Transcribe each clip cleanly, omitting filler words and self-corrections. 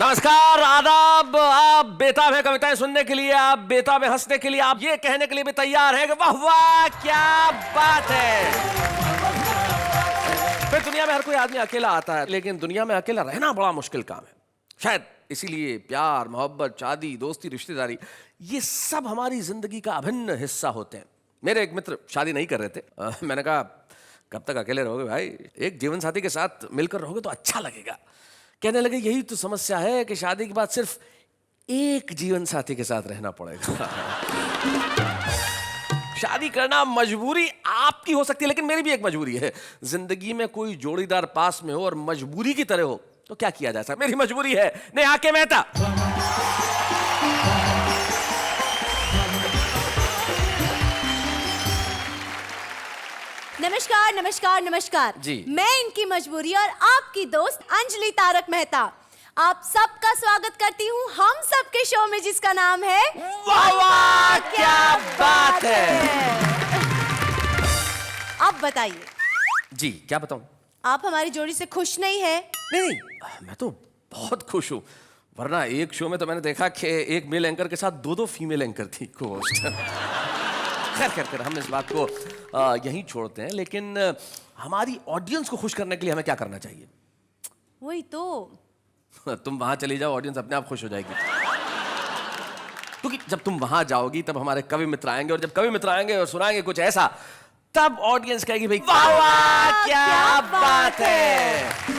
नमस्कार, आदाब। आप बेताब है कविताएं सुनने के लिए, आप बेताब है हंसने के लिए, आप ये कहने के लिए भी तैयार हैं कि वाह वाह क्या बात है। फिर दुनिया में हर कोई आदमी अकेला आता है, लेकिन दुनिया में अकेला रहना बड़ा मुश्किल काम है। शायद इसीलिए प्यार, मोहब्बत, शादी, दोस्ती, रिश्तेदारी, ये सब हमारी जिंदगी का अभिन्न हिस्सा होते हैं। मेरे एक मित्र शादी नहीं कर रहे थे। मैंने कहा कब तक अकेले रहोगे भाई, एक जीवन साथी के साथ मिलकर रहोगे तो अच्छा लगेगा। कहने लगे यही तो समस्या है कि शादी के बाद सिर्फ एक जीवन साथी के साथ रहना पड़ेगा। शादी करना मजबूरी आपकी हो सकती है, लेकिन मेरी भी एक मजबूरी है। जिंदगी में कोई जोड़ीदार पास में हो और मजबूरी की तरह हो तो क्या किया जा सकता। मेरी मजबूरी है नेहा के मेहता। नमस्कार नमस्कार नमस्कार जी। मैं इनकी मजबूरी और आपकी दोस्त अंजलि तारक मेहता आप सबका स्वागत करती हूँ हम सबके शो में, जिसका नाम है वाह वाह क्या बात है। अब बताइए जी क्या बताऊं। आप हमारी जोड़ी से खुश नहीं है? नहीं, मैं तो बहुत खुश हूँ, वरना एक शो में तो मैंने देखा कि एक मेल एंकर के साथ दो फीमेल एंकर थी को-होस्ट। खैर हम इस बात को यहीं छोड़ते हैं, लेकिन हमारी ऑडियंस को खुश करने के लिए हमें क्या करना चाहिए? वही तो। तुम वहां चली जाओ, ऑडियंस अपने आप खुश हो जाएगी। क्योंकि जब तुम वहां जाओगी तब हमारे कवि मित्र आएंगे, और जब कवि मित्र आएंगे और सुनाएंगे कुछ ऐसा, तब ऑडियंस कहेगी भाई वाह वाह क्या बात है।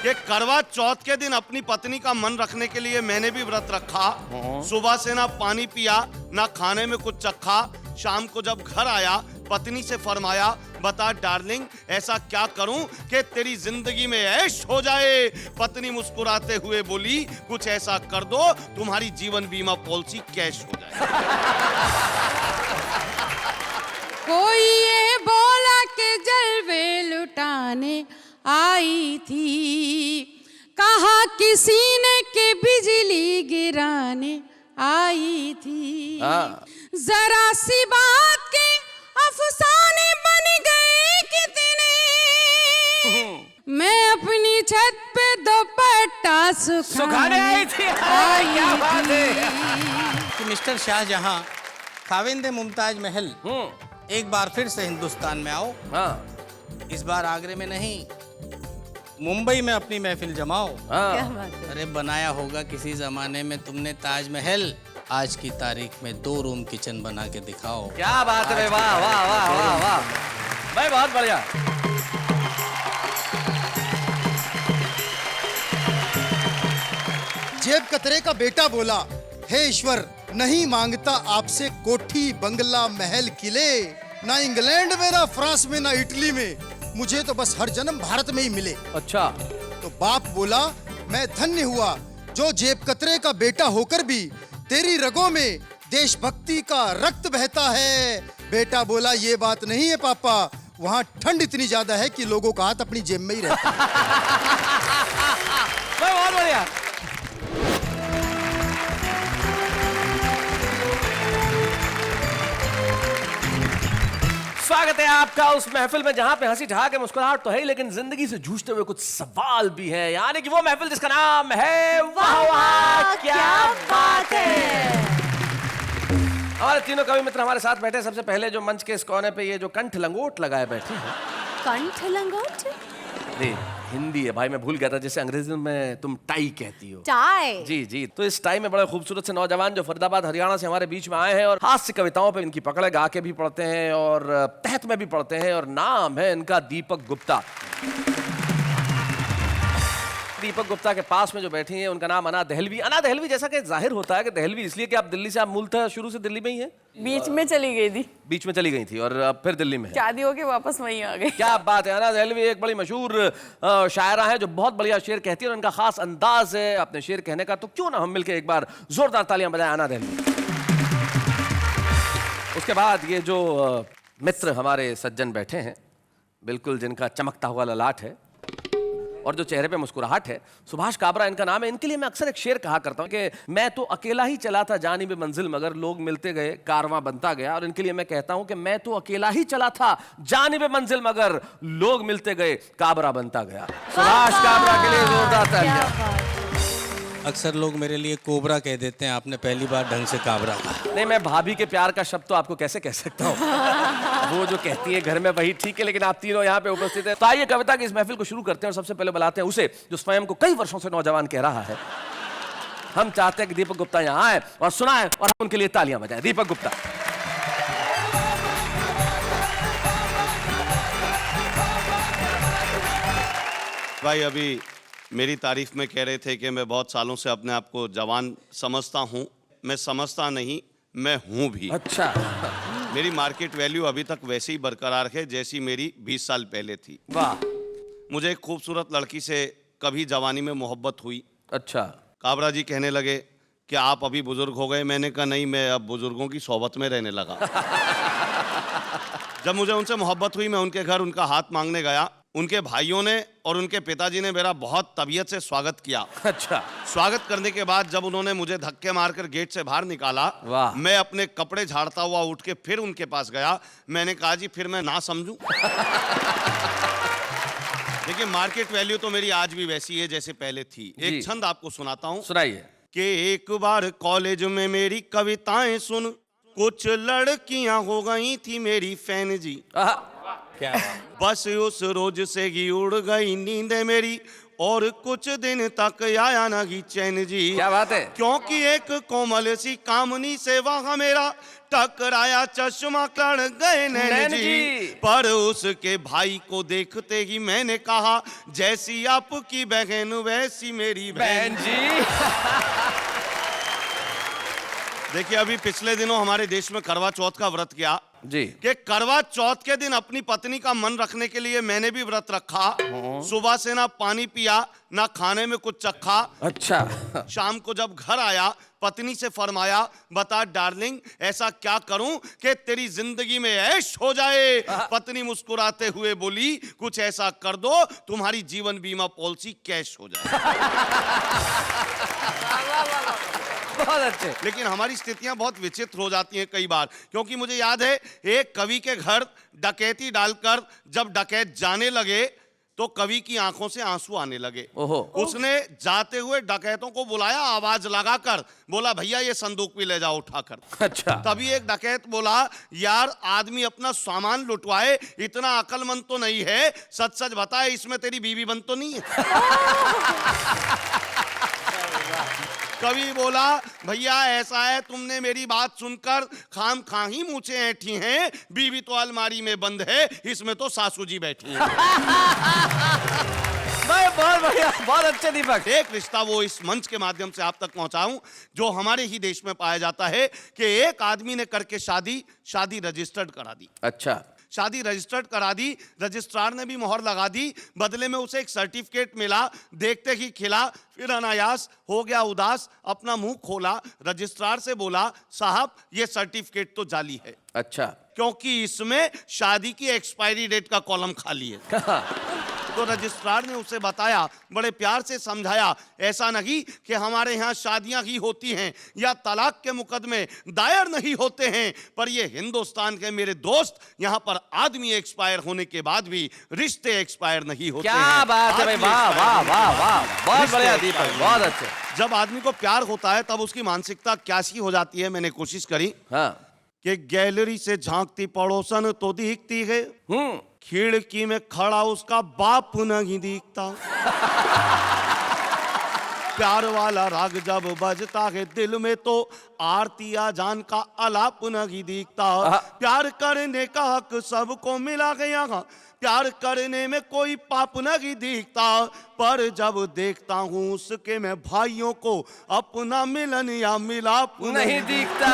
ये करवा चौथ के दिन अपनी पत्नी का मन रखने के लिए मैंने भी व्रत रखा। सुबह से ना पानी पिया, ना खाने में कुछ चखा। शाम को जब घर आया पत्नी से फरमाया, बता डार्लिंग ऐसा क्या करूं कि तेरी जिंदगी में ऐश हो जाए। पत्नी मुस्कुराते हुए बोली, कुछ ऐसा कर दो तुम्हारी जीवन बीमा पॉलिसी कैश हो जाए। कोई ये बोला के जलवे लुटाने आई थी, कहा किसी ने के बिजली गिराने आई थी। जरा सी बात के अफसाने बन गए कितने, मैं अपनी छत पे दुपट्टा सुखाने आई थी। क्या बात है कि मिस्टर शाहजहां खाविंदे मुमताज महल एक बार फिर से हिंदुस्तान में आओ। हाँ। इस बार आगरे में नहीं, मुंबई में अपनी महफिल जमाओ। क्या बात है? अरे बनाया होगा किसी जमाने में तुमने ताजमहल, आज की तारीख में 2 रूम किचन बना के दिखाओ। क्या बात है, वाह वाह वाह वाह वाह भाई, बहुत बढ़िया। जेब कतरे का बेटा बोला, हे ईश्वर नहीं मांगता आपसे कोठी बंगला महल किले, ना इंग्लैंड में ना फ्रांस में ना इटली में, मुझे तो बस हर जन्म भारत में ही मिले। अच्छा। तो बाप बोला, मैं धन्य हुआ जो जेब कतरे का बेटा होकर भी तेरी रगों में देशभक्ति का रक्त बहता है। बेटा बोला, ये बात नहीं है पापा, वहाँ ठंड इतनी ज्यादा है कि लोगों का हाथ अपनी जेब में ही रहता है। बहुत बढ़िया। स्वागत है आपका उस महफिल में जहां पे हंसी ठहाके मुस्कुराहट तो है ही, लेकिन जिंदगी से जूझते हुए कुछ सवाल भी हैं। यानी कि वो महफिल जिसका नाम है वाह वाह क्या बात है। हमारे तीनों कवि मित्र हमारे साथ बैठे। सबसे पहले जो मंच के इस कोने पे ये जो कंठ लंगोट लगाए बैठे हैं। कंठ लंगोट? नहीं, हिंदी है भाई, मैं भूल गया था। जैसे अंग्रेजी में तुम टाई कहती हो। टाई? जी जी। तो इस टाई में बड़े खूबसूरत से नौजवान जो फरीदाबाद हरियाणा से हमारे बीच में आए हैं और हास्य कविताओं पे इनकी पकड़ है, गा के भी पढ़ते हैं और तहत में भी पढ़ते हैं, और नाम है इनका दीपक गुप्ता। दीपक गुप्ता के पास में जो बैठी हैं उनका नाम अना दहलवी। अना दहलवी, जैसा कि जाहिर होता है कि दहलवी इसलिए कि आप दिल्ली से, आप मूलतः शुरू से दिल्ली में ही हैं? बीच में चली गई थी। बीच में चली गई थी और अब फिर दिल्ली में है। शादी होके वापस वहीं आ गई। क्या बात है। अना दहलवी एक बड़ी मशहूर शायरा है जो बहुत बढ़िया शेर कहती है और उनका खास अंदाज है अपने शेर कहने का। तो क्यों ना हम मिलकर एक बार जोरदार तालियां बजाएं अना दहलवी। उसके बाद ये जो मित्र हमारे सज्जन बैठे हैं, बिल्कुल जिनका चमकता हुआ ललाट है और जो चेहरे पे मुस्कुराहट है, सुभाष काबरा इनका नाम है। इनके लिए मैं अक्सर एक शेर कहा करता हूँ कि मैं तो अकेला ही चला था जानिब मंजिल मगर लोग मिलते गए कारवां बनता गया। और इनके लिए मैं कहता हूँ कि मैं तो अकेला ही चला था जानिब मंजिल मगर लोग मिलते गए काबरा बनता गया। सुभाष काबरा के लिए जोरदार तालियां। अक्सर लोग मेरे लिए कोबरा कह देते हैं, आपने पहली बार ढंग से काबरा कहा। नहीं, मैं भाभी के प्यार का शब्द तो आपको कैसे कह सकता हूँ। वो जो कहती है घर में वही ठीक है, लेकिन आप तीनों यहाँ पे उपस्थित हैं। तो आइए कविता की इस महफिल को शुरू करते हैं और सबसे पहले बुलाते हैं उसे जो स्वयं को कई वर्षों से नौजवान कह रहा है। हम चाहते हैं कि दीपक गुप्ता यहाँ आए और सुनाएं और हम उनके लिए तालियां बजाएं। दीपक गुप्ता। भाई अभी मेरी तारीफ में कह रहे थे कि मैं बहुत सालों से अपने आप को जवान समझता हूँ। मैं समझता नहीं, मैं हूँ भी। अच्छा। मेरी मार्केट वैल्यू अभी तक वैसे ही बरकरार है जैसी मेरी 20 साल पहले थी। वाह। मुझे एक खूबसूरत लड़की से कभी जवानी में मोहब्बत हुई। अच्छा। काबरा जी कहने लगे कि आप अभी बुजुर्ग हो गए। मैंने कहा नहीं, मैं अब बुजुर्गों की सोहबत में रहने लगा। जब मुझे उनसे मोहब्बत हुई, मैं उनके घर उनका हाथ मांगने गया। उनके भाइयों ने और उनके पिताजी ने मेरा बहुत तबीयत से स्वागत किया। अच्छा। स्वागत करने के बाद जब उन्होंने मुझे धक्के मारकर गेट से बाहर निकाला, वाह। मैं अपने कपड़े झाड़ता हुआ उठ के फिर उनके पास गया। मैंने कहा जी फिर मैं ना समझूं। देखिए, मार्केट वैल्यू तो मेरी आज भी वैसी है जैसे पहले थी। एक छंद आपको सुनाता हूं। सुनाइए। कि एक बार कॉलेज में मेरी कविताएं सुन कुछ लड़कियां हो गई थी मेरी फैन जी। क्या बस उस रोज से ही उड़ गई नींद मेरी और कुछ दिन तक आया ना ही चैन जी। क्या बात है। क्योंकि एक कोमल सी कामनी से वहां मेरा टकराया चश्मा कर गए नैन जी। पर उसके भाई को देखते ही मैंने कहा जैसी आपकी बहन वैसी मेरी बहन जी। देखिए, अभी पिछले दिनों हमारे देश में करवा चौथ का व्रत किया जी। कि करवा चौथ के दिन अपनी पत्नी का मन रखने के लिए मैंने भी व्रत रखा। सुबह से ना पानी पिया, ना खाने में कुछ चखा। अच्छा। शाम को जब घर आया, पत्नी से फरमाया बता डार्लिंग ऐसा क्या करूं कि तेरी जिंदगी में ऐश हो जाए। पत्नी मुस्कुराते हुए बोली कुछ ऐसा कर दो तुम्हारी जीवन बीमा पॉलिसी कैश हो जाए। बहुत अच्छे। लेकिन हमारी स्थितियां बहुत विचित्र हो जाती हैं कई बार, क्योंकि मुझे याद है एक कवि के घर डकैती डालकर जब डकैत जाने लगे तो कवि की आंखों से आंसू आने लगे। ओहो। उसने जाते हुए डकैतों को बुलाया, आवाज लगाकर बोला भैया ये संदूक भी ले जाओ उठाकर। अच्छा। तभी एक डकैत बोला यार आदमी अपना सामान लुटवाए इतना अकलमंद तो नहीं है, सच सच बताए इसमें तेरी बीवी बंद तो नहीं है। कवि बोला भैया ऐसा है तुमने मेरी बात सुनकर खाम खा ही मूछें ऐठी हैं, बीवी तो अलमारी में बंद है, इसमें तो सासू जी बैठी हैं। बहुत बढ़िया, बहुत अच्छे दीपक। एक रिश्ता वो इस मंच के माध्यम से आप तक पहुंचाऊं जो हमारे ही देश में पाया जाता है कि एक आदमी ने करके शादी रजिस्टर्ड करा दी। अच्छा। शादी रजिस्टर्ड करा दी, रजिस्ट्रार ने भी मोहर लगा दी, बदले में उसे एक सर्टिफिकेट मिला, देखते ही खिला, फिर अनायास हो गया उदास, अपना मुंह खोला, रजिस्ट्रार से बोला साहब ये सर्टिफिकेट तो जाली है। अच्छा। क्योंकि इसमें शादी की एक्सपायरी डेट का कॉलम खाली है। तो रजिस्ट्रार ने उसे बताया, बड़े प्यार से समझाया ऐसा नहीं कि हमारे यहाँ शादियां ही होती हैं या तलाक के मुकदमे दायर नहीं होते हैं, पर ये हिंदुस्तान के मेरे दोस्त यहाँ पर आदमी एक्सपायर होने के बाद भी रिश्ते एक्सपायर नहीं होते हैं। क्या बात है भाई, वाह वाह वाह वाह, बहुत बढ़िया दीपक, बहुत अच्छे। जब आदमी को प्यार होता है तब उसकी मानसिकता क्या सी हो जाती है, मैंने कोशिश करी हाँ। कि गैलरी से झांकती पड़ोसन तो दिखती है, खिड़की में खड़ा उसका बाप नहीं दिखता। प्यार वाला राग जब बजता है दिल में तो आरती आजान का आलाप नहीं दिखता। प्यार करने का हक सबको मिला गया, प्यार करने में कोई पाप नहीं दिखता, पर जब देखता हूँ उसके मैं भाइयों को अपना मिलन या मिलाप नहीं दिखता।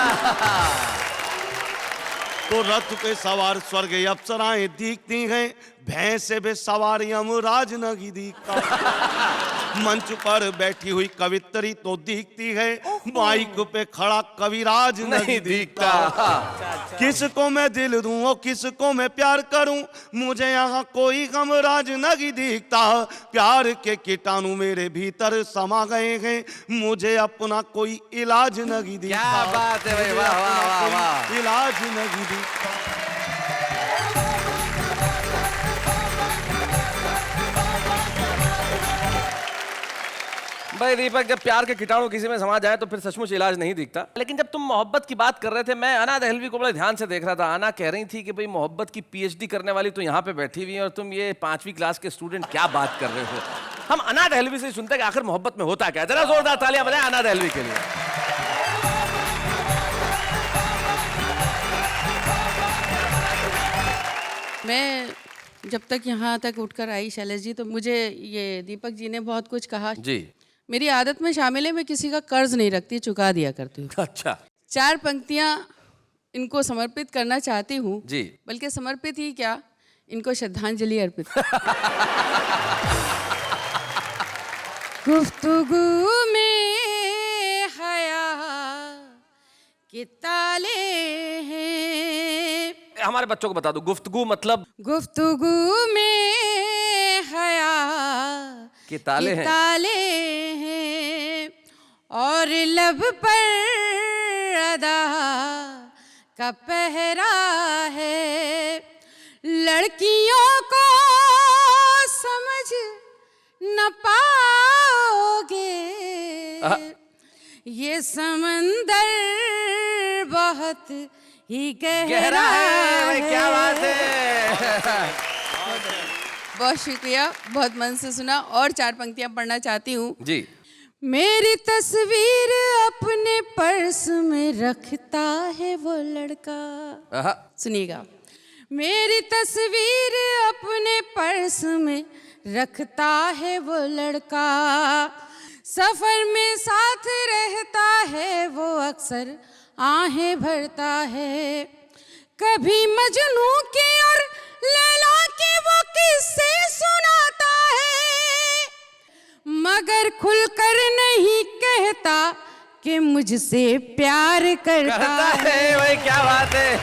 तो रथ पे सवार स्वर्ग अप्सराएं दिखती हैं, भैंस पे सवार यमराज नहीं दिखता। मंच पर बैठी हुई कवित्री तो दिखती है, माइक पे खड़ा कविराज नहीं दिखता। किसको मैं दिल दूं और किसको मैं प्यार करूं, मुझे यहाँ कोई गमराज नहीं दिखता। प्यार के कीटाणु मेरे भीतर समा गए हैं, मुझे अपना कोई इलाज नहीं दिखता। क्या बात है भाई, वाह वाह वाह वाह। इलाज नहीं दिखता। भाई दीपक, जब प्यार के कीटाणु किसी में समा जाए तो फिर सचमुच इलाज नहीं दिखता। लेकिन जब तुम मोहब्बत की बात कर रहे थे, मैं अना दहलवी को बड़े ध्यान से देख रहा था। अना कह रही थी कि भाई मोहब्बत की पीएचडी करने वाली तो यहाँ पे बैठी हुई है और तुम ये 5वीं क्लास के स्टूडेंट क्या बात कर रहे हो। हम अना दहलवी से सुनते हैं कि आखिर मोहब्बत में होता क्या। जरा जोरदार तालियां बजाएं अना दहलवी के लिए। मैं जब तक यहाँ तक उठकर आई शैलेश जी, तो मुझे ये दीपक जी ने बहुत कुछ कहा। जी। मेरी आदत में शामिल है, मैं किसी का कर्ज नहीं रखती, चुका दिया करती हूँ। अच्छा। 4 पंक्तियाँ इनको समर्पित करना चाहती हूँ जी। बल्कि समर्पित ही क्या, इनको श्रद्धांजलि अर्पित। गुफ्तगू में हया के ताले हैं। हमारे बच्चों को बता दो, गुफ्तगू मतलब? गुफ्तगू में हया के ताले हैं। ताले हैं और लब पर अदा का पहरा है। लड़कियों को समझ न पाओगे, ये समंदर बहुत ही गहरा है। भाई क्या बात है। बहुत शुक्रिया, बहुत मन से सुना। और 4 पंक्तियां पढ़ना चाहती हूँ। जी। मेरी तस्वीर अपने पर्स में रखता है वो लड़का। सुनिएगा। मेरी तस्वीर अपने पर्स में रखता है वो लड़का, सफर में साथ रहता है वो अक्सर आहें भरता है। कभी मजनू के और लैला के वो किस्से सुनाता है, मगर खुलकर नहीं कहता कि मुझसे प्यार करता है। भाई क्या बात है।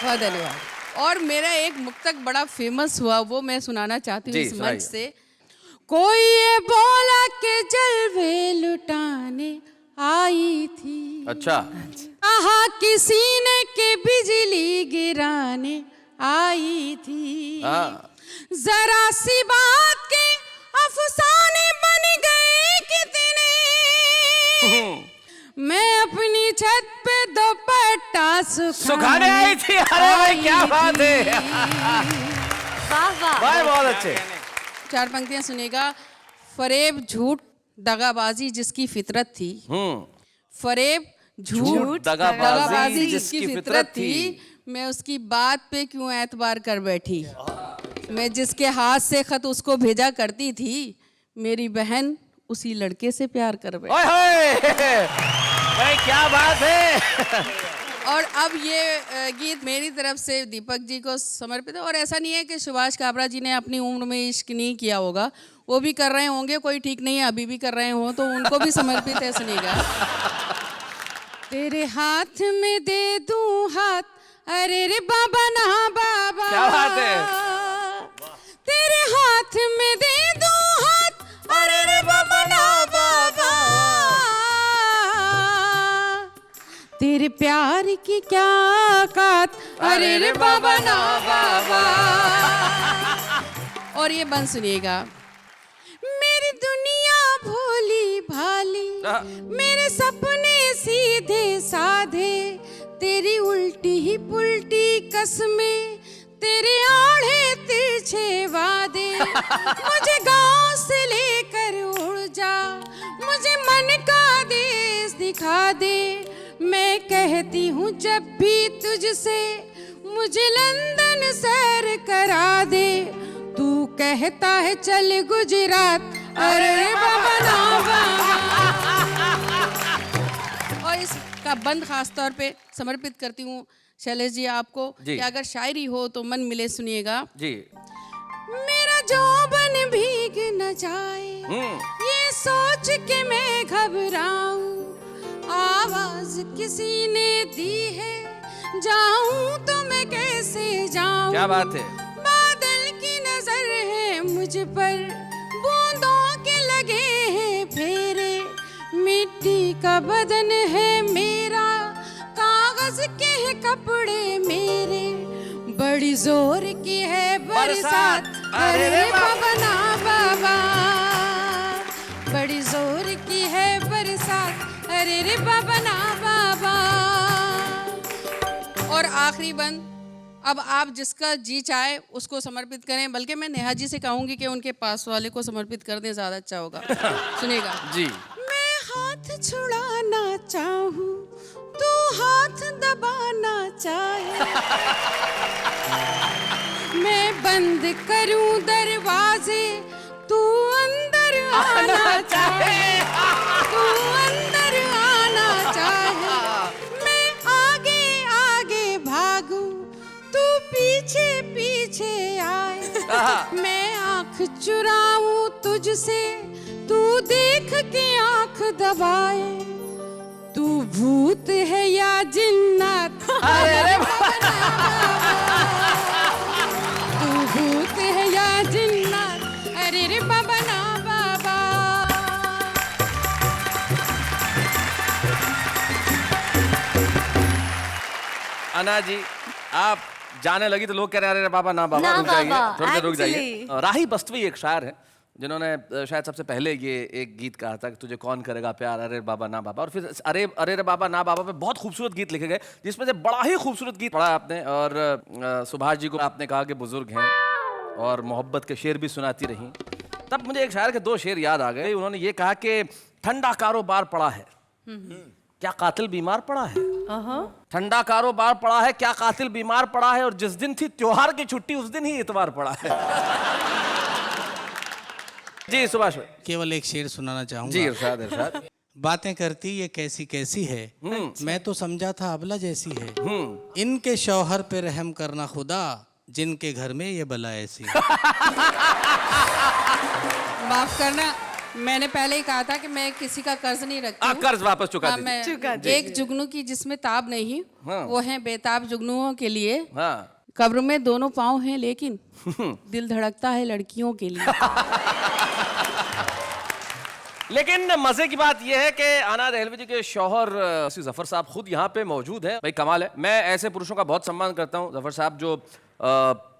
बहुत धन्यवाद। और मेरा एक मुक्तक बड़ा फेमस हुआ, वो मैं सुनाना चाहती हूँ इस मंच से। कोई ये बोला के जलवे लुटाने आई थी। अच्छा। कहा किसी ने के बिजली गिराने आई थी। जरा सी बात के अफसाने बन गए कितने, मैं अपनी छत पे दुपट्टा सुखाने आई थी। अरे भाई क्या बात है। वाह वाह। भाई बहुत अच्छे। 4 पंक्तियां सुनेगा। फरेब झूठ दगाबाजी जिसकी फितरत थी। फरेब झूठ दगाबाजी जिसकी फितरत थी, मैं उसकी बात पे क्यों एतबार कर बैठी। मैं जिसके हाथ से खत उसको भेजा करती थी, मेरी बहन उसी लड़के से प्यार कर बैठी। भाई क्या बात है। और अब ये गीत मेरी तरफ से दीपक जी को समर्पित है। और ऐसा नहीं है कि सुभाष काबरा जी ने अपनी उम्र में इश्क नहीं किया होगा, वो भी कर रहे होंगे, कोई ठीक नहीं है अभी भी कर रहे हो, तो उनको भी समर्पित है। सुनिएगा। तेरे हाथ में दे दूं हाथ, अरे रे बाबा ना बाबा। क्या बात है। तेरे हाथ में दे दूं हाथ, अरे रे बाबा ना बाबा। तेरे प्यार की क्या औकात, अरे रे बाबा ना बाबा। और ये बंद सुनिएगा। मेरी दुनिया भोली भाली, मेरे सपने सीधे साधे, तेरी उल्टी ही पुल्टी कसमें, तेरे आड़े तिरछे वादे। मुझे गांव से लेकर उड़ जा, मुझे मन का देश दिखा दे। मैं कहती हूँ जब भी तुझसे, मुझे लंदन सैर करा दे। तू कहता है चल गुजरात, अरे बाबा ना बाबा। और इसका बंद खास तौर पे समर्पित करती हूँ शैलेश जी आपको, कि अगर शायरी हो तो मन मिले। सुनिएगा जी। मेरा जौबन भीग न न जाए, ये सोच के मैं घबराऊं। आवाज किसी ने दी है, जाऊं तो मैं कैसे जाऊं। क्या बात है। बादल की नजर है मुझ पर, बूंदों के लगे हैं फेरे। मिट्टी का बदन है मेरा, कागज के हैं कपड़े मेरे। बड़ी जोर की है बरसात, अरे रे बाबा ना बाबा। बड़ी जोर की है बरसात, अरे रे बाबा ना बाबा। और आखिरी बंद, अब आप जिसका जी चाहे उसको समर्पित करें, बल्कि मैं नेहा जी से कहूंगी कि उनके पास वाले को समर्पित कर दें, ज्यादा अच्छा होगा। सुनिएगा जी। मैं हाथ छुड़ाना चाहूं, तू हाथ दबाना चाहे। मैं बंद करूं दरवाजे, तू अंदर आना चाहे। तू अंदर आना चाहे। मैं आगे आगे भागूं, तू पीछे पीछे आए। मैं आंख चुराऊं तुझसे, तू देख के आंख दबाए। तू भूत है या जिन्नात, अरे तू भूत है या जिन्नात, अरे रे बाबा ना बाबा। अना जी, आप जाने लगी तो लोग कह रहे हैं अरे बाबा ना बाबा, ना रुक जाइए, बाबा, थोड़ी देर रुक जाइए। actually। राही बस्तवी एक शायर है जिन्होंने शायद सबसे पहले ये एक गीत कहा था कि तुझे कौन करेगा प्यार, अरे बाबा ना बाबा। और फिर अरे अरे रे बाबा ना बाबा पे बहुत खूबसूरत गीत लिखे गए, जिसमें से बड़ा ही खूबसूरत गीत पढ़ा आपने। और सुभाष जी को आपने कहा कि बुजुर्ग हैं और मोहब्बत के शेर भी सुनाती रहीं। तब मुझे एक शायर के दो शेर याद आ गए। उन्होंने ये कहा कि ठंडा कारोबार पड़ा है, क्या कातिल बीमार पड़ा है। ठंडा कारोबार पड़ा है, क्या कातिल बीमार पड़ा है। और जिस दिन थी त्योहार की छुट्टी, उस दिन ही इतवार पड़ा है। जी सुभाष भाई। केवल एक शेर सुनाना चाहूंगा। जी इरशाद इरशाद। बातें करती ये कैसी कैसी है, मैं तो समझा था अबला जैसी है। इनके शौहर पे रहम करना खुदा, जिनके घर में ये बला ऐसी है। माफ करना, मैंने पहले ही कहा था कि मैं किसी का कर्ज नहीं रखती हूँ। कर्ज वापस चुका दीजिए। मैं एक जुगनू की जिसमें ताब नहीं, वो है बेताब जुगनुओं के लिए। हाँ। कब्र में दोनों पाँव हैं लेकिन दिल धड़कता है लड़कियों के लिए। लेकिन मजे की बात यह है कि आना दहलवी जी के शौहर जफर साहब खुद यहाँ पे मौजूद हैं। भाई कमाल है। मैं ऐसे पुरुषों का बहुत सम्मान करता हूँ जफर साहब, जो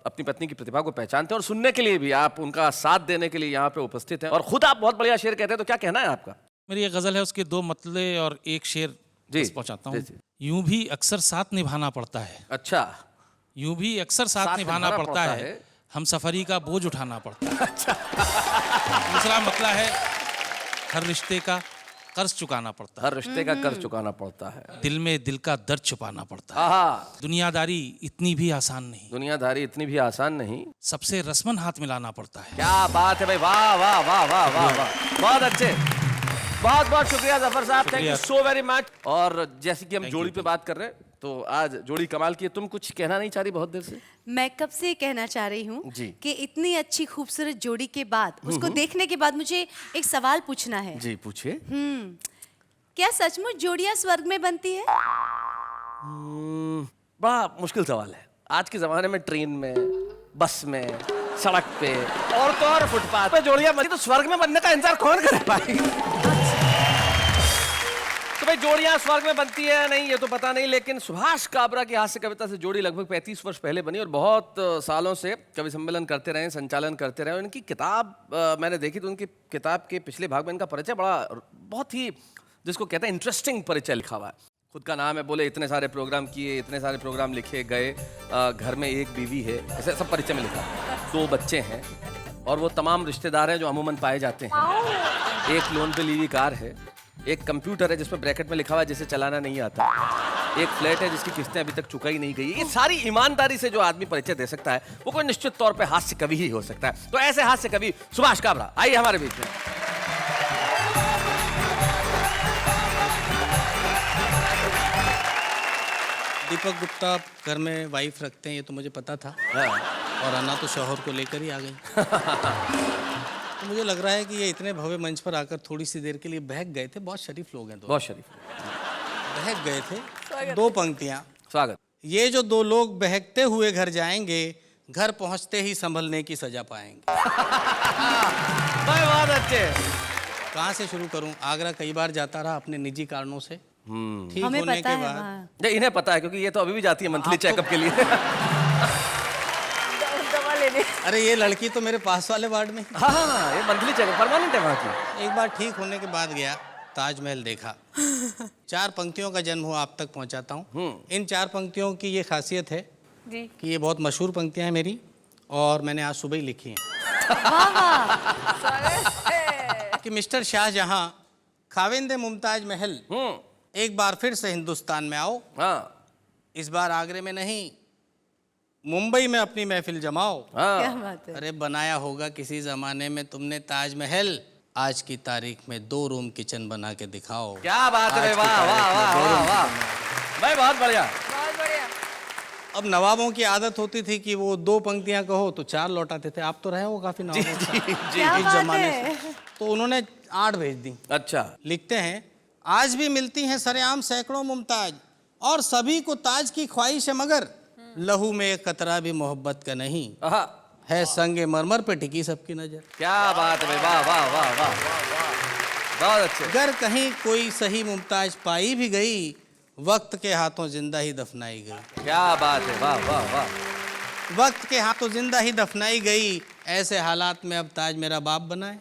अपनी पत्नी की प्रतिभा को पहचानते हैं और सुनने के लिए भी, आप उनका साथ देने के लिए यहाँ पे उपस्थित हैं। और खुद आप बहुत बढ़िया शेर कहते हैं, तो क्या कहना है आपका। मेरी एक गजल है, उसके दो मतले और एक शेर पहुंचाता हूँ। यूं भी अक्सर साथ निभाना पड़ता है। अच्छा। यूं भी अक्सर साथ निभाना पड़ता है, हम सफरी का बोझ उठाना पड़ता है। अच्छा। दूसरा मतला है, हर रिश्ते का कर्ज चुकाना पड़ता है। हर रिश्ते का कर्ज चुकाना पड़ता है। दिल में दिल का दर्द छुपाना पड़ता है। दुनियादारी इतनी भी आसान नहीं। दुनियादारी इतनी भी आसान नहीं। सबसे रस्मन हाथ मिलाना पड़ता है। क्या बात है भाई, वाह वाह वाह वाह वाह वाह, बहुत अच्छे। बहुत बहुत शुक्रिया जफर साहब, thank you so very much. और जैसे कि हम जोड़ी पे बात कर रहे हैं, तो आज जोड़ी कमाल की है। तुम कुछ कहना नहीं चाह रही बहुत देर से। मैं कब से कहना चाह रही हूँ जी। कि इतनी अच्छी खूबसूरत जोड़ी के बाद, उसको देखने के बाद मुझे एक सवाल पूछना है। जी पूछिए। क्या सचमुच जोड़ियां स्वर्ग में बनती है? बड़ा मुश्किल सवाल है। आज के जमाने में ट्रेन में, बस में, सड़क पे और तो और फुटपाथ पे जोड़ियां बनती, तो स्वर्ग में बनने का इंतजार कौन करे भाई। तो भाई जोड़ियां स्वर्ग में बनती है नहीं, ये तो पता नहीं, लेकिन सुभाष काबरा की हास्य कविता से जोड़ी लगभग 35 वर्ष पहले बनी और बहुत सालों से कवि सम्मेलन करते रहे, संचालन करते रहे। उनकी किताब मैंने देखी तो उनकी किताब के पिछले भाग में इनका परिचय बहुत ही, जिसको कहते हैं इंटरेस्टिंग परिचय लिखा हुआ है। खुद का नाम है, बोले इतने सारे प्रोग्राम किए, इतने सारे प्रोग्राम लिखे गए, घर में एक बीवी है, ऐसे सब परिचय में लिखा है। 2 बच्चे हैं और वो तमाम रिश्तेदार हैं जो अमूमन पाए जाते हैं। एक लोन पे ली हुई कार है, एक कंप्यूटर है जिसमें ब्रैकेट में लिखा हुआ है जिसे चलाना नहीं आता, एक फ्लैट है जिसकी किस्तें अभी तक चुकाई नहीं गई। ये सारी ईमानदारी से जो आदमी परिचय दे सकता है, वो कोई निश्चित तौर पे हास्य कवि ही हो सकता है। तो ऐसे हास्य कवि सुभाष काबरा आइए हमारे बीच में। दीपक गुप्ता घर में वाइफ रखते हैं, ये तो मुझे पता था। और अन्ना तो शौहर को लेकर ही आ गई। तो मुझे लग रहा है कि ये इतने भव्य मंच पर आकर थोड़ी सी देर के लिए बहक गए थे। बहुत शरीफ लोग हैं दो, बहुत शरीफ। बहक गए थे। दो पंक्तियां। स्वागत। ये जो दो लोग बहकते हुए घर जाएंगे, घर पहुंचते ही संभलने की सजा पाएंगे। भाई बहुत अच्छे। कहाँ से शुरू करूं? आगरा कई बार जाता रहा अपने निजी कारणों से। ठीक हमें होने पता के है बाद वहाँ। नहीं, इन्हें पता है क्योंकि ये तो अभी भी जाती है मंथली चेकअप के लिए। दवा लेने। अरे ये लड़की तो मेरे पास वाले वार्ड में। हाँ हाँ, ये मंथली चेकअप परमानेंट है वहाँ की। एक बार ठीक होने के बाद गया, ताजमहल देखा। 4 पंक्तियों का जन्म हुआ, आप तक पहुंचाता हूँ। इन 4 पंक्तियों की ये खासियत है जी। कि ये बहुत मशहूर पंक्तियां हैं मेरी, और मैंने आज सुबह ही लिखी हैं। कि मिस्टर शाहजहां, खाविंदे मुमताज महल, एक बार फिर से हिंदुस्तान में आओ। हाँ इस बार आगरे में नहीं, मुंबई में अपनी महफिल जमाओ। क्या हाँ। बात है। अरे बनाया होगा किसी जमाने में तुमने ताजमहल, आज की तारीख में 2 रूम किचन बना के दिखाओ। क्या बात है, आज की वाह वाह तारीख में वाह 2 वाह रूम वाह किचन। भाई बहुत बढ़िया। बहुत बढ़िया। अब नवाबों की आदत होती थी कि वो 2 पंक्तियां कहो तो 4 लौटाते थे। आप तो रहे हो काफी नवाबों के साथ क्या इस बात जमाने है। से, तो उन्होंने 8 भेज दी। अच्छा। लिखते हैं, आज भी मिलती हैं सरेआम सैकड़ों मुमताज, और सभी को ताज की ख्वाहिश है, मगर लहू में एक कतरा भी मोहब्बत का नहीं आहा, है, संगे मरमर पे टिकी सबकी नजर। क्या बात है भाई, वाह वाह वाह वाह, बहुत अच्छे। अगर कहीं कोई सही मुमताज पाई भी गई, वक्त के हाथों जिंदा ही दफनाई गई। क्या बात है, वाह वाह वाह। वक्त के हाथों जिंदा ही दफनाई गई, ऐसे हालात में अब ताज मेरा बाप बनाए।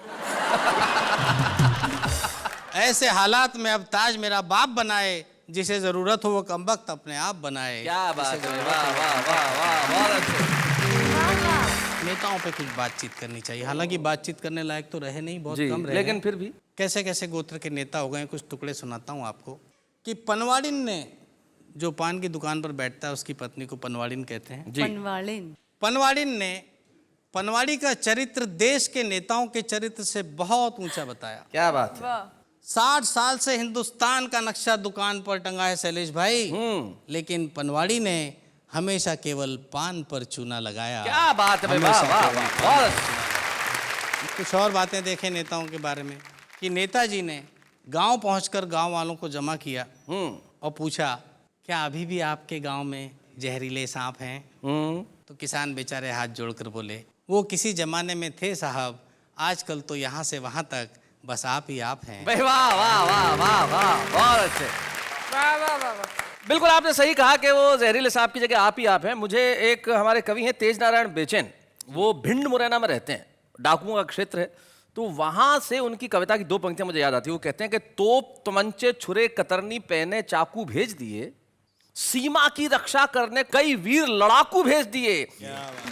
ऐसे हालात में अब ताज मेरा बाप बनाए, जिसे जरूरत हो वो कमबख्त अपने आप बनाए। क्या बात है, वाह वाह वाह वाह, बहुत अच्छे। नेताओं पे कुछ बातचीत करनी चाहिए, हालांकि बातचीत करने लायक तो रहे नहीं, बहुत जी, कम रहे लेकिन हैं। फिर भी कैसे कैसे गोत्र के नेता हो गए, कुछ टुकड़े सुनाता हूँ आपको। कि पनवाड़िन ने, जो पान की दुकान पर बैठता है उसकी पत्नी को पनवाड़िन कहते हैं। जी। पनवाड़िन। पनवाड़िन ने पनवाड़ी का चरित्र देश के नेताओं के चरित्र से बहुत ऊंचा बताया। क्या बात है। वाह। 60 साल से हिंदुस्तान का नक्शा दुकान पर टंगा है शैलेश भाई, लेकिन पनवाड़ी ने हमेशा केवल पान पर चूना लगाया। क्या बात है भाई, वाह वाह वाह, बहुत अच्छे। कुछ और बातें देखें नेताओं के बारे में, कि नेताजी ने गांव पहुंचकर गांव वालों को जमा किया और पूछा, क्या अभी भी आपके गांव में जहरीले सांप हैं? तो किसान बेचारे हाथ जोड़कर बोले, वो किसी जमाने में थे साहब, आजकल तो यहाँ से वहाँ तक बस आप ही आप हैं। भाई वाह वाह वाह वाह वाह, बहुत अच्छे। वाह वाह वाह वाह। बिल्कुल आपने सही कहा कि वो जहरीले सांप की जगह आप ही आप हैं। मुझे एक हमारे कवि हैं तेज नारायण बेचैन, वो भिंड मुरैना में रहते हैं, डाकुओं का क्षेत्र है, तो वहां से उनकी कविता की 2 पंक्तियां मुझे याद आती है। वो कहते हैं कि तोप तमंचे छुरे कतरनी पहने चाकू भेज दिए, सीमा की रक्षा करने कई वीर लड़ाकू भेज दिए।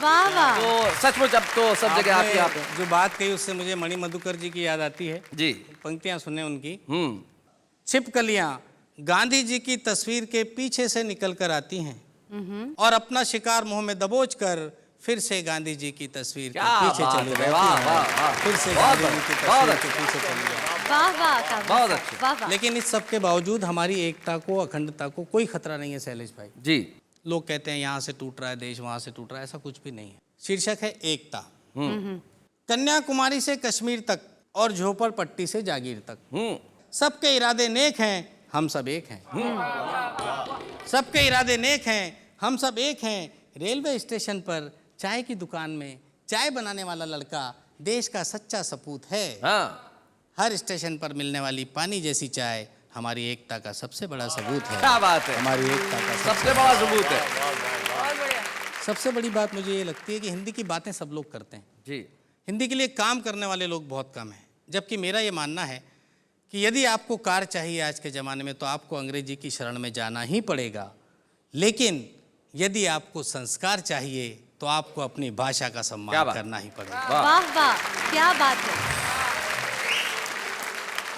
वाह वाह। तो सचमुच अब तो सब जगह आप ही आप हैं। आपने जो बात कही उससे मुझे मणि मधुकर जी की याद आती है। जी। पंक्तियां सुने उनकी। छिपकलियां गांधी जी की तस्वीर के पीछे से निकल कर आती हैं और अपना शिकार मुंह में दबोच कर फिर से गांधी जी की तस्वीर के क्या पीछे बात चली है, जाती वाह, हैं। वाह, वाह। फिर से बहुत गांधी जी की अच्छे, बहुत तस्वीर के पीछे चली जाती हैं। वाह वाह का बहुत अच्छे। वाह वाह। लेकिन इस सब के बावजूद हमारी एकता को, अखंडता को कोई खतरा नहीं है शैलेश भाई। जी। लोग कहते हैं यहाँ से टूट रहा है देश, वहां से टूट रहा है, ऐसा कुछ भी नहीं है। शीर्षक है एकता। कन्याकुमारी से कश्मीर तक और झोपड़पट्टी से जागीर तक, सबके इरादे नेक हैं, हम सब एक हैं। सबके इरादे नेक हैं, हम सब एक हैं। रेलवे स्टेशन पर चाय की दुकान में चाय बनाने वाला लड़का देश का सच्चा सपूत है। हाँ। हर स्टेशन पर मिलने वाली पानी जैसी चाय हमारी एकता का सबसे बड़ा सबूत है। क्या बात है, हमारी एकता का सबसे बड़ा सबूत है। बहुत बढ़िया। सबसे बड़ी बात मुझे ये लगती है कि हिंदी की बातें सब लोग करते हैं, जी। हिंदी के लिए काम करने वाले लोग बहुत कम हैं। जबकि मेरा ये मानना है कि यदि आपको कार चाहिए आज के ज़माने में तो आपको अंग्रेजी की शरण में जाना ही पड़ेगा, लेकिन यदि आपको संस्कार चाहिए तो आपको अपनी भाषा का क्या सम्मान बात? करना ही पड़ेगा। वाह वाह क्या बात है।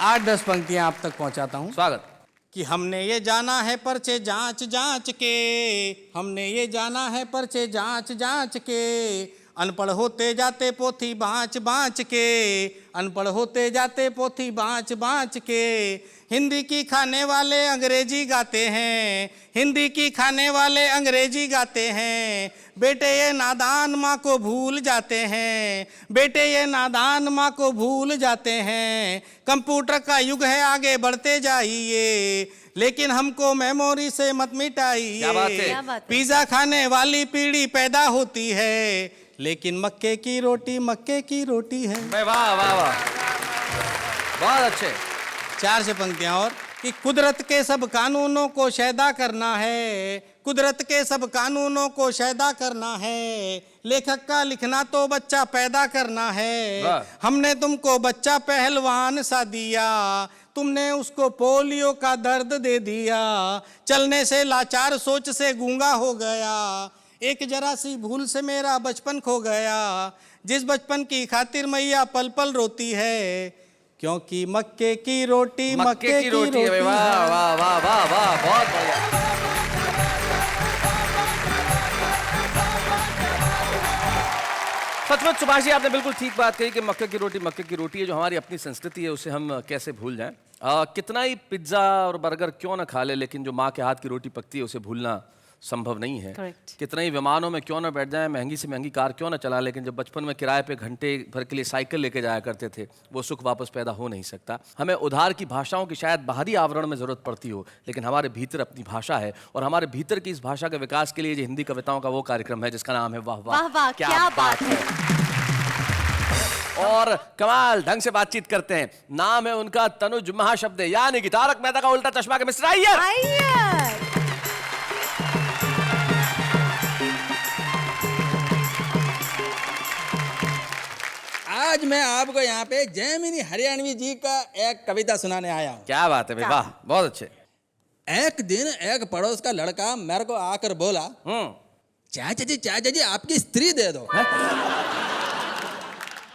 8-10 पंक्तियां आप तक पहुंचाता हूं। स्वागत। कि हमने ये जाना है पर्चे जांच जांच के, हमने ये जाना है पर्चे जांच जांच के, अनपढ़ होते जाते पोथी बाँच बाँच के, अनपढ़ होते जाते पोथी बाँच बाँच के। हिंदी की खाने वाले अंग्रेजी गाते हैं, हिंदी की खाने वाले अंग्रेजी गाते हैं। बेटे ये नादान माँ को भूल जाते हैं, बेटे ये नादान माँ को भूल जाते हैं। कंप्यूटर का युग है आगे बढ़ते जाइए, लेकिन हमको मेमोरी से मत मिटाइए। क्या बात है? क्या बात है? पिज़्ज़ा खाने वाली पीढ़ी पैदा होती है, लेकिन मक्के की रोटी है। वाह वाह वाह, बहुत अच्छे। 4 से पंक्तियां और कि कुदरत के सब कानूनों को शैदा करना है, कुदरत के सब कानूनों को शैदा करना है। लेखक का लिखना तो बच्चा पैदा करना है। वाह। हमने तुमको बच्चा पहलवान सा दिया, तुमने उसको पोलियो का दर्द दे दिया। चलने से लाचार, सोच से गूंगा हो गया, एक जरा सी भूल से मेरा बचपन खो गया। जिस बचपन की खातिर मैया पल पल रोती है, क्योंकि मक्के की रोटी है। वाह वाह वाह वाह वाह, बहुत बढ़िया। सचमुच सुभाष जी, आपने बिल्कुल ठीक बात कही कि मक्के की रोटी है। जो हमारी अपनी संस्कृति है उसे हम कैसे भूल जाएं। कितना ही पिज्ज़ा और बर्गर क्यों ना खा ले, लेकिन जो माँ के हाथ की रोटी पकती है उसे भूलना संभव नहीं है। Correct. कितना ही विमानों में क्यों ना बैठ जाए, महंगी से महंगी कार क्यों ना चला, लेकिन जब बचपन में किराए पे घंटे भर के लिए साइकिल लेके जाया करते थे, वो सुख वापस पैदा हो नहीं सकता। हमें उधार की भाषाओं की शायद बाहरी आवरण में ज़रूरत पड़ती हो, लेकिन हमारे भीतर अपनी भाषा है, और हमारे भीतर की इस भाषा के विकास के लिए जो हिंदी कविताओं का वो कार्यक्रम है जिसका नाम है वाह वाह वाह, क्या बात है। और कमाल ढंग से बातचीत करते हैं। नाम है उनका तनुज महाशब्द, यानी कि तारक मेहता का उल्टा चश्मा के मिस्टर अय्यर। अय्यर। आज मैं आपको यहाँ पे जैमिनी हरियाणवी जी का एक कविता सुनाने आया हूँ। क्या बात है भाई, वाह, बहुत अच्छे। एक दिन एक पड़ोस का लड़का मेरे को आकर बोला, चाचा जी आपकी स्त्री दे दो।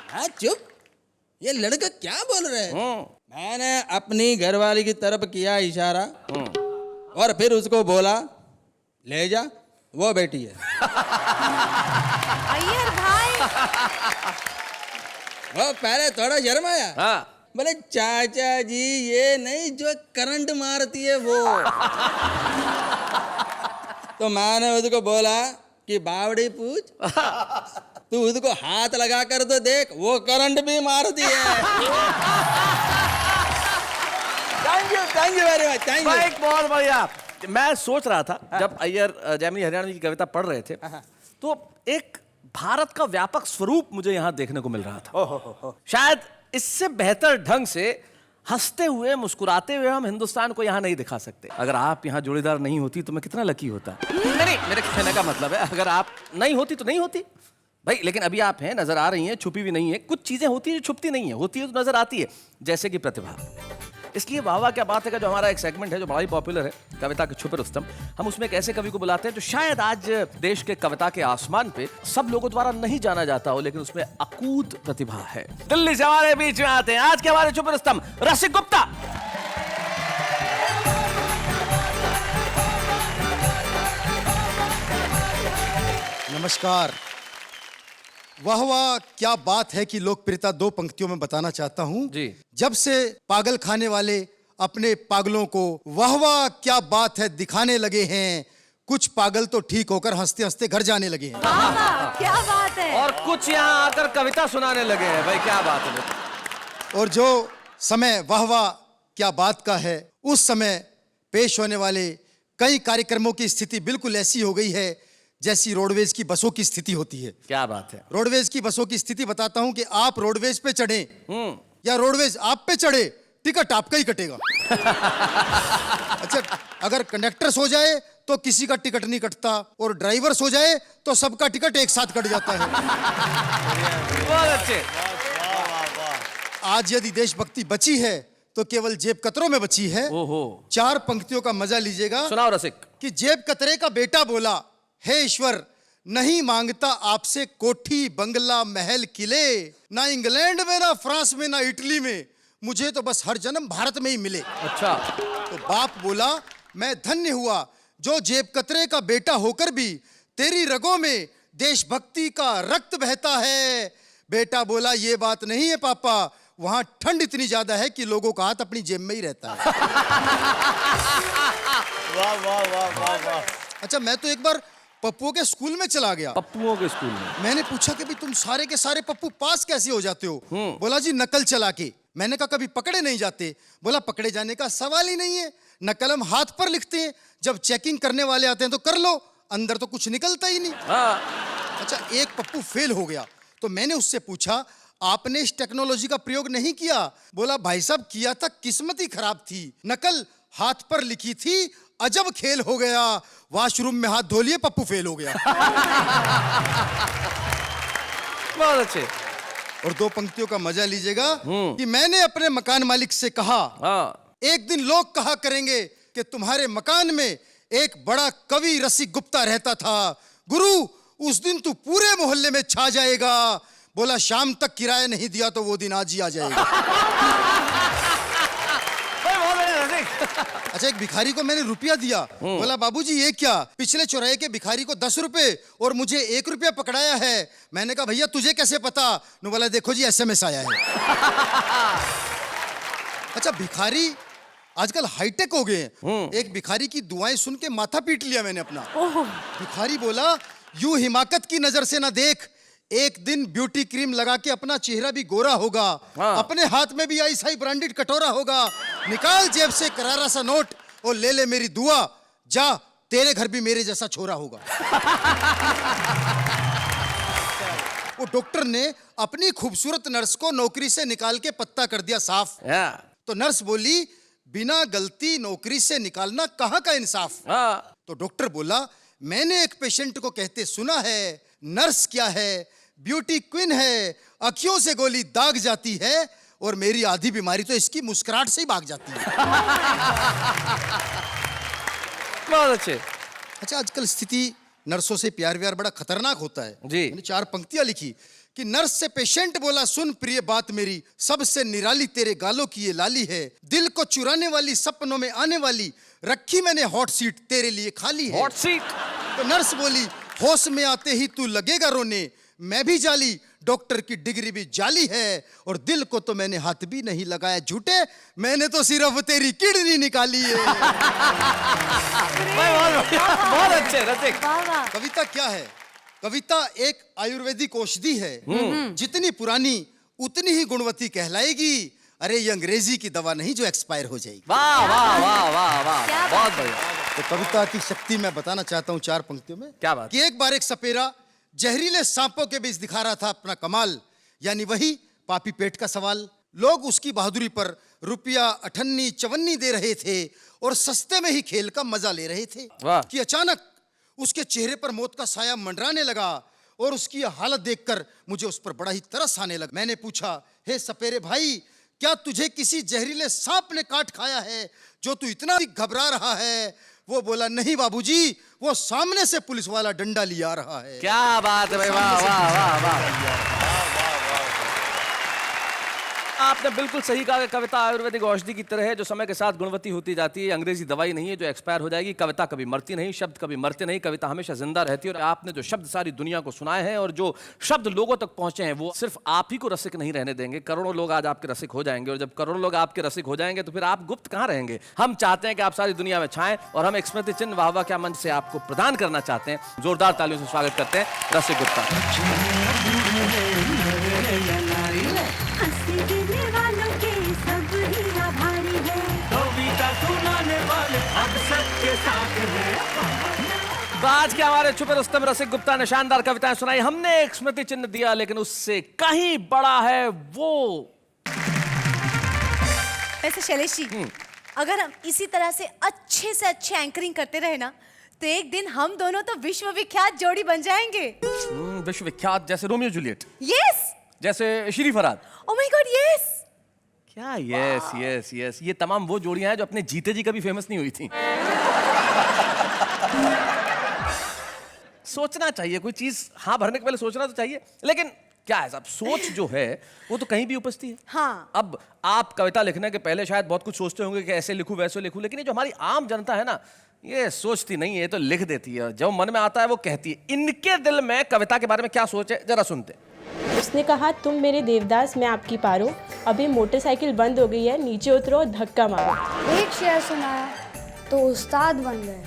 हाँ चुप, ये लड़का क्या बोल रहे हैं? मैंने अपनी घरवाली की तरफ किया इशारा और फिर उसको बोला, ले जा, वो बेटी है। अय्यर भाई। वो पहले थोड़ा शर्माया, हाँ। बोले चाचा जी ये नहीं जो करंट मारती है वो। तो मैंने उसको बोला कि बावड़ी पूछ, तू उसको हाथ लगा कर तो देख, वो करंट भी मारती है। Thank you very much, thank भाई यू। बहुत बढ़िया। मैं सोच रहा था जब अय्यर जैमिनी हरियाणवी की कविता पढ़ रहे थे, तो एक भारत का व्यापक स्वरूप मुझे यहाँ देखने को मिल रहा था। शायद इससे बेहतर ढंग से हंसते हुए मुस्कुराते हुए हम हिंदुस्तान को यहाँ नहीं दिखा सकते। अगर आप यहाँ जोड़ीदार नहीं होती तो मैं कितना लकी होता। नहीं, मेरे कहने का मतलब है अगर आप नहीं होती तो नहीं होती भाई, लेकिन अभी आप हैं, नजर आ रही हैं, छुपी भी नहीं है। कुछ चीजें होती है जो छुपती नहीं है, होती है तो नजर आती है, जैसे कि प्रतिभा। इसलिए वाह वाह क्या बात है का जो हमारा एक सेगमेंट है जो बड़ा ही पॉपुलर है, कविता के छुपे रुस्तम, हम उसमें एक ऐसे कवि को बुलाते हैं जो शायद आज देश के कविता के आसमान पे सब लोगों द्वारा नहीं जाना जाता हो, लेकिन उसमें अकूत प्रतिभा है। दिल्ली से हमारे बीच में आते हैं आज के हमारे छुपे रुस्तम, रसिक गुप्ता। नमस्कार। वाह वाह क्या बात है की लोकप्रियता 2 पंक्तियों में बताना चाहता हूँ जी। जब से पागल खाने वाले अपने पागलों को वाह वाह क्या बात है दिखाने लगे हैं, कुछ पागल तो ठीक होकर हंसते हंसते घर जाने लगे हैं। वाह वाह, क्या बात है। और कुछ यहाँ आकर कविता सुनाने लगे हैं। भाई क्या बात है। और जो समय वाह वाह क्या बात का है, उस समय पेश होने वाले कई कार्यक्रमों की स्थिति बिल्कुल ऐसी हो गई है जैसी रोडवेज की बसों की स्थिति होती है। क्या बात है। रोडवेज की बसों की स्थिति बताता हूं कि आप रोडवेज पे चढ़े या रोडवेज आप पे चढ़े, टिकट आपका ही कटेगा। अच्छा, अगर कंडक्टर सो जाए तो किसी का टिकट नहीं कटता, और ड्राइवर सो जाए तो सबका टिकट एक साथ कट जाता है। बहुत अच्छे। आज यदि देशभक्ति बची है तो केवल जेब कतरों में बची है। ओहो। 4 पंक्तियों का मजा लीजिएगा। सुनाओ रसिक। कि जेब कतरे का बेटा बोला, हे ईश्वर नहीं मांगता आपसे कोठी बंगला महल किले, ना इंग्लैंड में ना फ्रांस में ना इटली में, मुझे तो बस हर जन्म भारत में ही मिले। अच्छा। तो बाप बोला मैं धन्य हुआ जो जेब कतरे का बेटा होकर भी तेरी रगों में देशभक्ति का रक्त बहता है। बेटा बोला ये बात नहीं है पापा, वहां ठंड इतनी ज्यादा है कि लोगों का हाथ अपनी जेब में ही रहता है। वाह वाह वाह वाह वाह। अच्छा, मैं तो एक बार पप्पुओं के स्कूल में चला गया। पप्पुओं के स्कूल में? मैंने पूछा कि भाई तुम सारे के सारे पप्पू पास कैसे हो जाते हो? बोला जी नकल चला के। मैंने कहा कभी पकड़े नहीं जाते? बोला पकड़े जाने का सवाल ही नहीं है, नकल हम हाथ पर लिखते हैं, जब चेकिंग करने वाले आते हैं तो कर लो, अंदर तो कुछ निकलता ही नहीं। अच्छा, एक पप्पू फेल हो गया तो मैंने उससे पूछा आपने इस टेक्नोलॉजी का प्रयोग नहीं किया? बोला भाई साहब किया था, किस्मत ही खराब थी, नकल हाथ पर लिखी थी, अजब खेल हो गया, वॉशरूम में हाथ धो लिए, पप्पू फेल हो गया। बहुत अच्छे। और दो पंक्तियों का मजा लीजिएगा कि मैंने अपने मकान मालिक से कहा एक दिन लोग कहा करेंगे कि तुम्हारे मकान में एक बड़ा कवि रसिक गुप्ता रहता था, गुरु उस दिन तू पूरे मोहल्ले में छा जाएगा। बोला शाम तक किराया नहीं दिया तो वो दिन आज ही आ जाएगा। अच्छा, एक भिखारी को मैंने रुपया दिया, बोला बाबूजी ये क्या? पिछले चौराहे के भिखारी को 10 रुपए और मुझे 1 रुपया पकड़ाया है। मैंने कहा भैया तुझे कैसे पता? नु बोला देखो जी SMS आया है। अच्छा, भिखारी आजकल हाईटेक हो गए हैं। एक भिखारी की दुआएं सुन के माथा पीट लिया मैंने अपना। भिखारी बोला यूं हिमाकत की नजर से ना देख, एक दिन ब्यूटी क्रीम लगा के अपना चेहरा भी गोरा होगा, अपने हाथ में भी ऐसा ही ब्रांडेड कटोरा होगा, निकाल जेब से करारा सा नोट और ले ले मेरी दुआ, जा तेरे घर भी मेरे जैसा छोरा होगा। वो डॉक्टर ने अपनी खूबसूरत नर्स को नौकरी से निकाल के पत्ता कर दिया साफ। तो नर्स बोली बिना गलती नौकरी से निकालना कहाँ का इंसाफ? तो डॉक्टर बोला मैंने एक पेशेंट को कहते सुना है, नर्स क्या है, ब्यूटी क्वीन है, अखियों से गोली दाग जाती है और मेरी आधी बीमारी तो इसकी मुस्कुराहट से ही भाग जाती है। बहुत अच्छे। अच्छा, आजकल स्थिति नर्सों से प्यार व्यार बड़ा खतरनाक होता है जी। मैंने 4 पंक्तियां लिखी कि नर्स से पेशेंट बोला सुन प्रिय बात मेरी, सबसे निराली तेरे गालों की ये लाली है, दिल को चुराने वाली सपनों में आने वाली, रखी मैंने हॉट सीट तेरे लिए खाली है। Hot seat? तो नर्स बोली होश में आते ही तू लगेगा रोने, मैं भी जाली, डॉक्टर की डिग्री भी जाली है, और दिल को तो मैंने हाथ भी नहीं लगाया झूठे, मैंने तो सिर्फ तेरी किडनी निकाली है। बहुत अच्छे रसिक। कविता क्या है? कविता एक आयुर्वेदिक औषधि है, जितनी पुरानी उतनी ही गुणवती कहलाएगी। अरे ये अंग्रेजी की दवा नहीं जो एक्सपायर हो जाएगी। वाह वाह वाह वाह वाह, बहुत बढ़िया। तो कविता की शक्ति मैं बताना चाहता हूँ 4 पंक्तियों में। क्या बात? कि एक बार एक सपेरा जहरीले सांपों के बीच दिखा रहा था अपना कमाल, यानी वही पापी पेट का सवाल। लोग उसकी बहादुरी पर रुपया 58-54 दे रहे थे और सस्ते में ही खेल का मजा ले रहे थे कि अचानक उसके चेहरे पर मौत का साया मंडराने लगा और उसकी हालत देखकर मुझे उस पर बड़ा ही तरस आने लगा। मैंने पूछा हे सपेरे भाई, क्या तुझे किसी जहरीले सांप ने काट खाया है जो तू इतना घबरा रहा है? वो बोला नहीं बाबूजी, वो सामने से पुलिस वाला डंडा लिया रहा है। क्या बात है भाई, वाह वाह वाह वाह। आपने बिल्कुल सही कहा कि कविता आयुर्वेदिक औषधि की तरह है जो समय के साथ गुणवती होती जाती है। अंग्रेजी दवाई नहीं है जो एक्सपायर हो जाएगी। कविता कभी मरती नहीं, शब्द कभी मरते नहीं, कविता हमेशा जिंदा रहती है। और आपने जो शब्द सारी दुनिया को सुनाए हैं और जो शब्द लोगों तक पहुंचे हैं वो सिर्फ आप ही को रसिक नहीं रहने देंगे। करोड़ों लोग आज आपके रसिक हो जाएंगे और जब करोड़ों लोग आपके रसिक हो जाएंगे तो फिर आप गुप्त कहाँ रहेंगे। हम चाहते हैं कि आप सारी दुनिया में छाएं और हम एक स्मृति चिन्ह वाह वाह क्या मंच से आपको प्रदान करना चाहते हैं। जोरदार तालियों से स्वागत करते हैं रसिक गुप्ता। आज के हमारे छुपे रुस्तम रसिक गुप्ता ने शानदार कविताएं सुनाई। हमने एक स्मृति चिन्ह दिया लेकिन उससे कहीं बड़ा है वो। वैसे शैलेश जी, अगर हम इसी तरह से अच्छे एंकरिंग करते रहे ना तो एक दिन हम दोनों तो विश्वविख्यात जोड़ी बन जाएंगे। विश्वविख्यात जैसे रोमियो जूलियट? यस। जैसे Shri Farhad? Oh my God yes. क्या यस यस यस? ये तमाम वो जोड़ियां हैं जो अपने जीते जी कभी फेमस नहीं हुई थी। सोचना चाहिए कोई चीज हाँ भरने के पहले सोचना तो चाहिए, लेकिन क्या है साहब, सोच जो है वो तो कहीं भी उपजती है। हाँ। अब आप कविता लिखने के पहले शायद बहुत कुछ सोचते होंगे कि ऐसे लिखूं वैसे लिखूं, लेकिन ये जो हमारी आम जनता है ना, ये सोचती नहीं है, ये तो लिख देती है। जो मन में आता है वो कहती है। इनके दिल में कविता के बारे में क्या सोच है, जरा सुनते। उसने कहा, तुम मेरे देवदास, मैं आपकी पारो, अभी मोटरसाइकिल बंद हो गई है, नीचे उतरो, धक्का मारो। एक शेर सुनाया तो उस्ताद बन गए।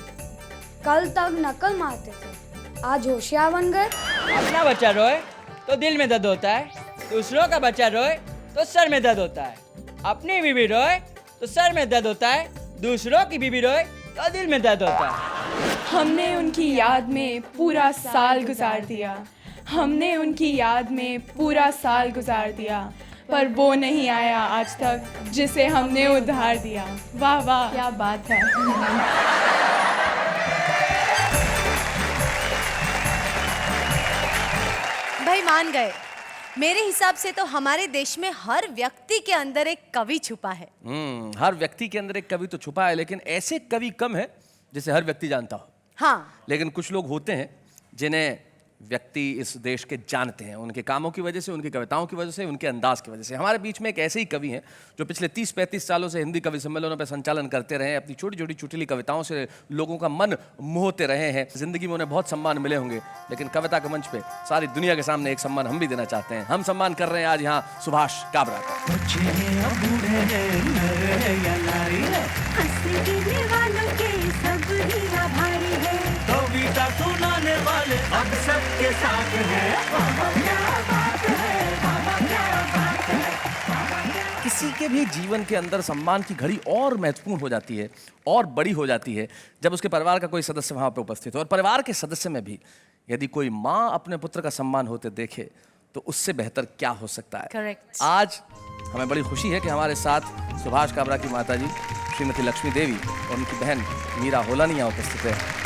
कल तक नकल मारते थे, आज होशियार बन गए। अपना बच्चा रोए तो दिल में दर्द होता है, दूसरों का बच्चा रोए तो सर में दर्द होता है। अपनी बीवी रोए तो सर में दर्द होता है, दूसरों की बीवी रोए तो दिल में दर्द होता है। हमने उनकी याद में पूरा साल गुजार दिया, हमने उनकी याद में पूरा साल गुजार दिया, पर वो नहीं आया आज तक जिसे हमने उधार दिया। वाह वाह, क्या बात है। भाई मान गए। मेरे हिसाब से तो हमारे देश में हर व्यक्ति के अंदर एक कवि छुपा है। हर व्यक्ति के अंदर एक कवि तो छुपा है, लेकिन ऐसे कवि कम है जिसे हर व्यक्ति जानता हो। हाँ, लेकिन कुछ लोग होते हैं जिन्हें व्यक्ति इस देश के जानते हैं, उनके कामों की वजह से, उनकी कविताओं की वजह से, उनके अंदाज की वजह से। हमारे बीच में एक ऐसे ही कवि हैं जो पिछले 30-35 सालों से हिंदी कवि सम्मेलनों पर संचालन करते रहे हैं, अपनी छोटी छोटी चुटली कविताओं से लोगों का मन मोहते रहे हैं। जिंदगी में उन्हें बहुत सम्मान मिले होंगे, लेकिन कविता के मंच पे सारी दुनिया के सामने एक सम्मान हम भी देना चाहते हैं। हम सम्मान कर रहे हैं आज यहाँ सुभाष काबरा का। कविता सुनाने वाले अब सबके साथ हैं। किसी के भी जीवन के अंदर सम्मान की घड़ी और महत्वपूर्ण हो जाती है और बड़ी हो जाती है जब उसके परिवार का कोई सदस्य वहां पर उपस्थित हो। और परिवार के सदस्य में भी यदि कोई माँ अपने पुत्र का सम्मान होते देखे तो उससे बेहतर क्या हो सकता है। करेक्ट। आज हमें बड़ी खुशी है कि हमारे साथ सुभाष काबरा की माताजी श्रीमती लक्ष्मी देवी और उनकी बहन मीरा होलानी यहाँ उपस्थित है।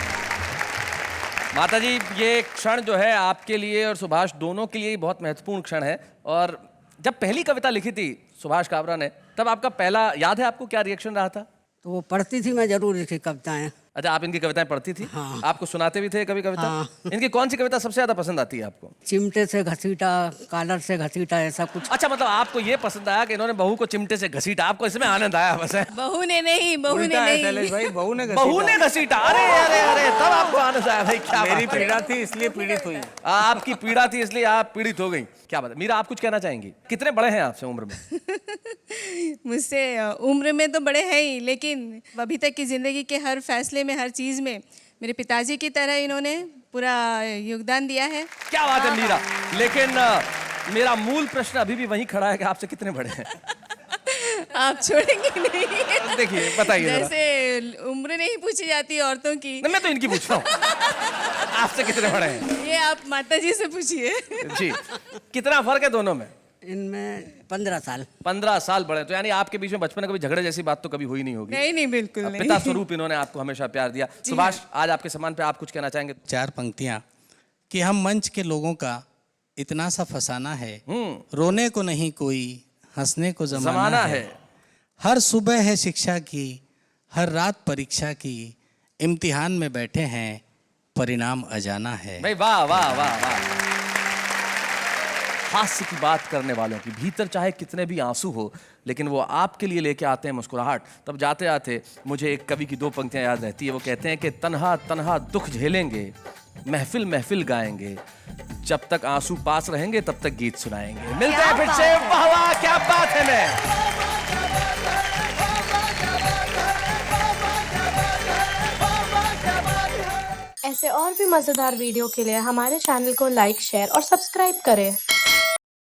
माताजी, ये क्षण जो है आपके लिए और सुभाष दोनों के लिए ही बहुत महत्वपूर्ण क्षण है। और जब पहली कविता लिखी थी सुभाष काबरा ने, तब आपका पहला, याद है आपको क्या रिएक्शन रहा था? तो वो पढ़ती थी, मैं जरूर लिखी कविताएं। अच्छा, आप इनकी कविताएं पढ़ती थी? हाँ। आपको सुनाते भी थे कभी कविता? हाँ। इनकी कौन सी कविता सबसे ज्यादा पसंद आती है आपको? चिमटे से घसीटा, कॉलर से घसीटा, ऐसा कुछ। अच्छा, मतलब आपको ये पसंद आया कि इन्होंने बहू को चिमटे से घसीटा, आपको इसमें आनंद आया बस है? बहू ने नहीं, बहू ने नहीं, भाई बहू ने घसीटा। अरे अरे अरे, तब आपको आनंद आया भाई। क्या मेरी पीड़ा थी इसलिए पीड़ित हुई। आपकी पीड़ा थी इसलिए आप पीड़ित हो गई। क्या बात है। मीरा, आप कुछ कहना चाहेंगी? कितने बड़े हैं आपसे उम्र में? मुझसे उम्र में तो बड़े हैं ही, लेकिन अभी तक की ज़िंदगी के हर फैसले में, हर चीज़ में मेरे पिताजी की तरह इन्होंने पूरा योगदान दिया है। क्या बात है मीरा। लेकिन मेरा मूल प्रश्न अभी भी वहीं खड़ा है कि आपसे कितने बड़े हैं? आप छोड़ेंगे नहीं? देखिए, बताइए जरा। जैसे उम्र नहीं पूछी जाती औरतों की। मैं तो इनकी पूछ रहा हूँ। आपसे कितने बड़े हैं? ये आप माताजी से पूछिए। जी, कितना फर्क है दोनों में? इनमें 15 साल। 15 साल बड़े। तो यानी आपके बीच में बचपन में कभी झगड़े जैसी बात तो कभी हुई नहीं होगी? नहीं नहीं, बिल्कुल नहीं। पिता स्वरूप इन्होंने आपको हमेशा प्यार दिया। सुभाष, आज आपके सम्मान पे आप कुछ कहना चाहेंगे? 4 पंक्तियां कि हम मंच के लोगों का इतना सा फसाना है, रोने को नहीं कोई, हंसने को जमाना है। हर सुबह है शिक्षा की, हर रात परीक्षा की, इम्तिहान में बैठे हैं, परिणाम अजाना है। भाई वाह वाह वाह वाह। हास्य की बात करने वालों की भीतर चाहे कितने भी आंसू हो, लेकिन वो आपके लिए लेके आते हैं मुस्कुराहट। तब जाते आते मुझे एक कवि की 2 पंक्तियां याद रहती है। वो कहते हैं कि तन्हा तन्हा दुख झेलेंगे, महफिल महफिल गाएंगे, जब तक आंसू पास रहेंगे तब तक गीत सुनाएंगे। मिलते हैं फिर से। वाह वाह, क्या बात है। मैं ऐसे और भी मज़ेदार वीडियो के लिए हमारे चैनल को लाइक, शेयर और सब्सक्राइब करें।